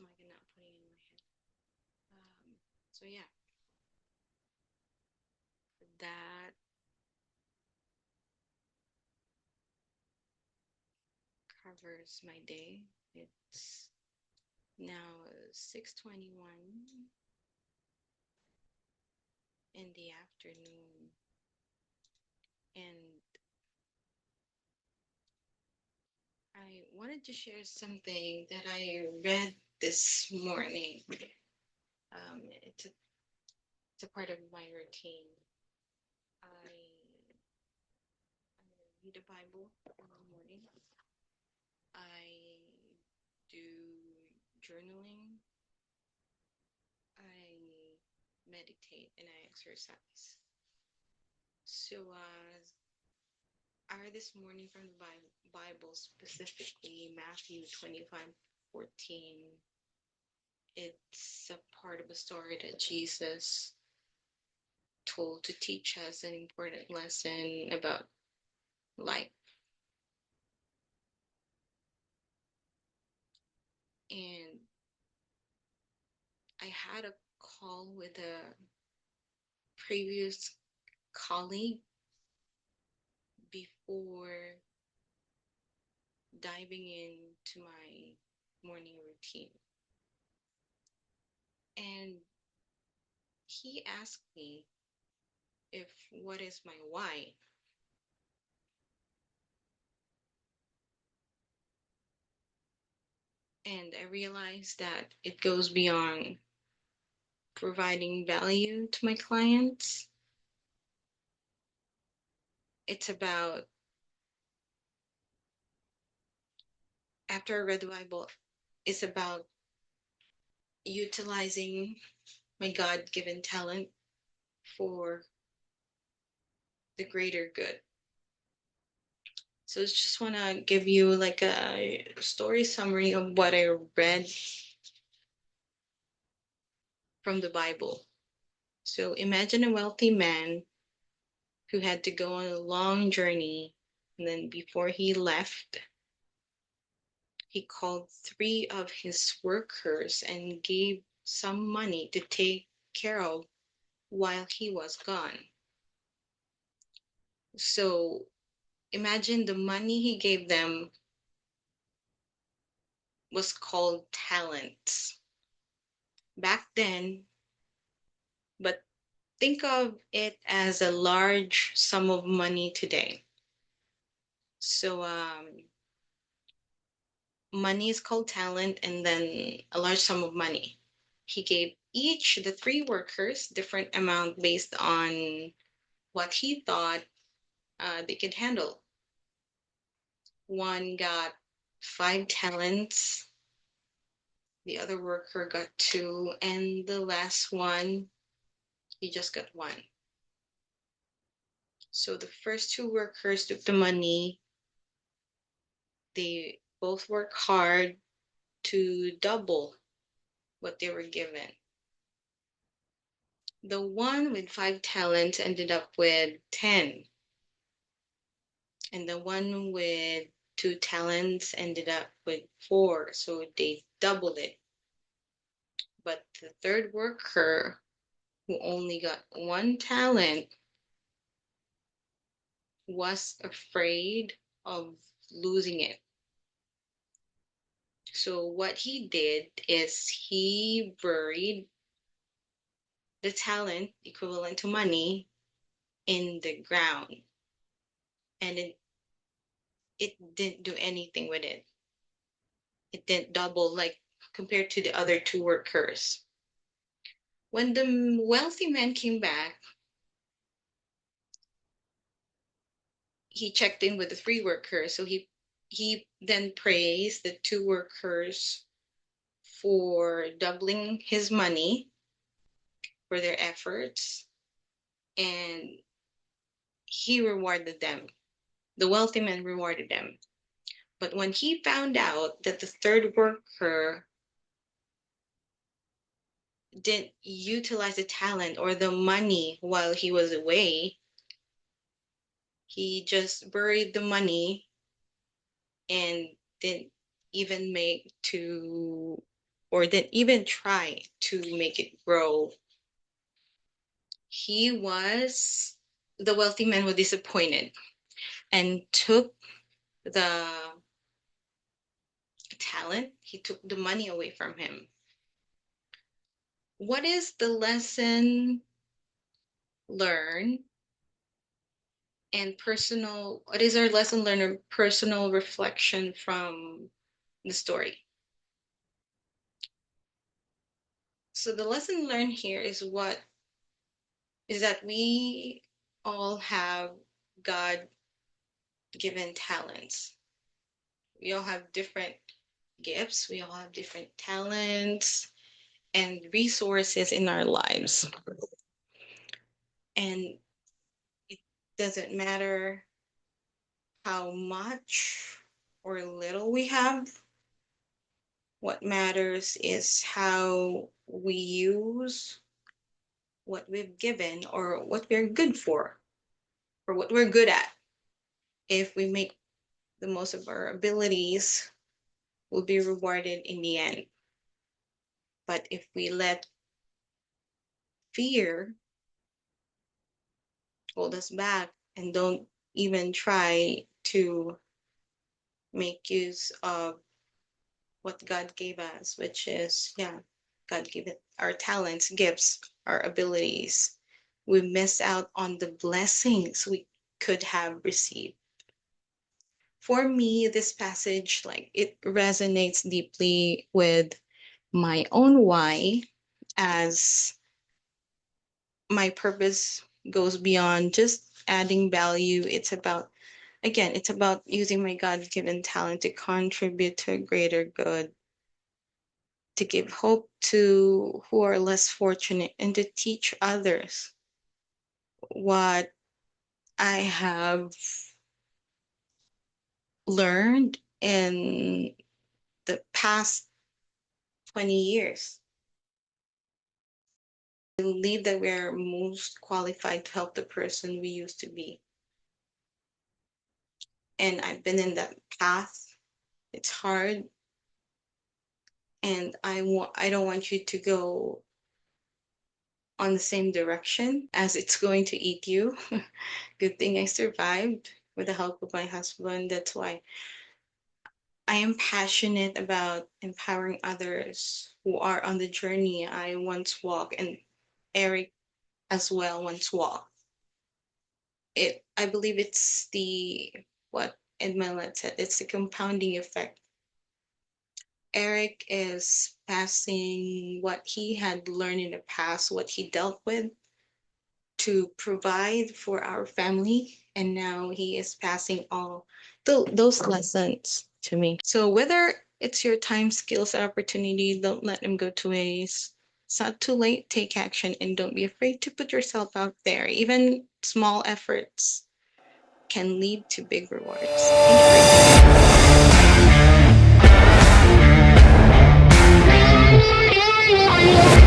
I cannot put it in my head. So yeah, that covers my day. It's now 6:21 in the afternoon, and I wanted to share something that I read this morning. It's a part of my routine. I read the Bible in the morning. I do journaling. I meditate and I exercise. So, I read this morning from the Bible, specifically Matthew 25:14. It's a part of a story that Jesus told to teach us an important lesson about life. And I had a call with a previous colleague before diving into my morning routine. And he asked me if what is my why. And I realized that it goes beyond providing value to my clients. It's about, after I read the Bible, it's about utilizing my God given talent for the greater good. So I just want to give you like a story summary of what I read from the Bible. So imagine a wealthy man who had to go on a long journey, and then before he left, he called three of his workers and gave some money to take care of while he was gone. So imagine the money he gave them was called talents back then, but think of it as a large sum of money today. So money is called talent, and then a large sum of money. He gave each the three workers different amount based on what he thought they could handle. One got 5 talents, the other worker got two, and the last one, he just got one. So the first two workers took the money. They both worked hard to double what they were given. The one with 5 talents ended up with 10, and the one with 2 talents ended up with 4. So they doubled it. But the third worker, who only got 1 talent, was afraid of losing it. So what he did is he buried the talent equivalent to money in the ground, and it didn't do anything with it. It didn't double like compared to the other two workers. When the wealthy man came back, he checked in with the three workers. So he then praised the two workers for doubling his money for their efforts, and he rewarded them. The wealthy man rewarded them. But when he found out that the third worker didn't utilize the talent or the money while he was away, he just buried the money and didn't even make to or didn't even try to make it grow. The wealthy man was disappointed and took the talent, he took the money away from him. What is the lesson learned what is our lesson learned or personal reflection from the story? So the lesson learned here is that we all have God given talents. We all have different gifts, we all have different talents and resources in our lives. And it doesn't matter how much or little we have. What matters is how we use what we've given or what we're good for or what we're good at. If we make the most of our abilities, we'll be rewarded in the end. But if we let fear hold us back and don't even try to make use of what God gave us, which is, God gave it our talents, gifts, our abilities, we miss out on the blessings we could have received. For me, this passage, like, it resonates deeply with my own why, as my purpose goes beyond just adding value. It's about using my God-given talent to contribute to a greater good, to give hope to who are less fortunate, and to teach others what I have learned in the past 20 years. I believe that we're most qualified to help the person we used to be. And I've been in that path. It's hard. And I don't want you to go on the same direction as it's going to eat you. Good thing I survived with the help of my husband. That's why I am passionate about empowering others who are on the journey I once walked, and Eric as well once walked. I believe it's what Edmund said, it's the compounding effect. Eric is passing what he had learned in the past, what he dealt with, to provide for our family, and now he is passing all those lessons to me. So whether it's your time, skills, or opportunity, don't let them go to waste. It's not too late. Take action and don't be afraid to put yourself out there. Even small efforts can lead to big rewards. Thank you.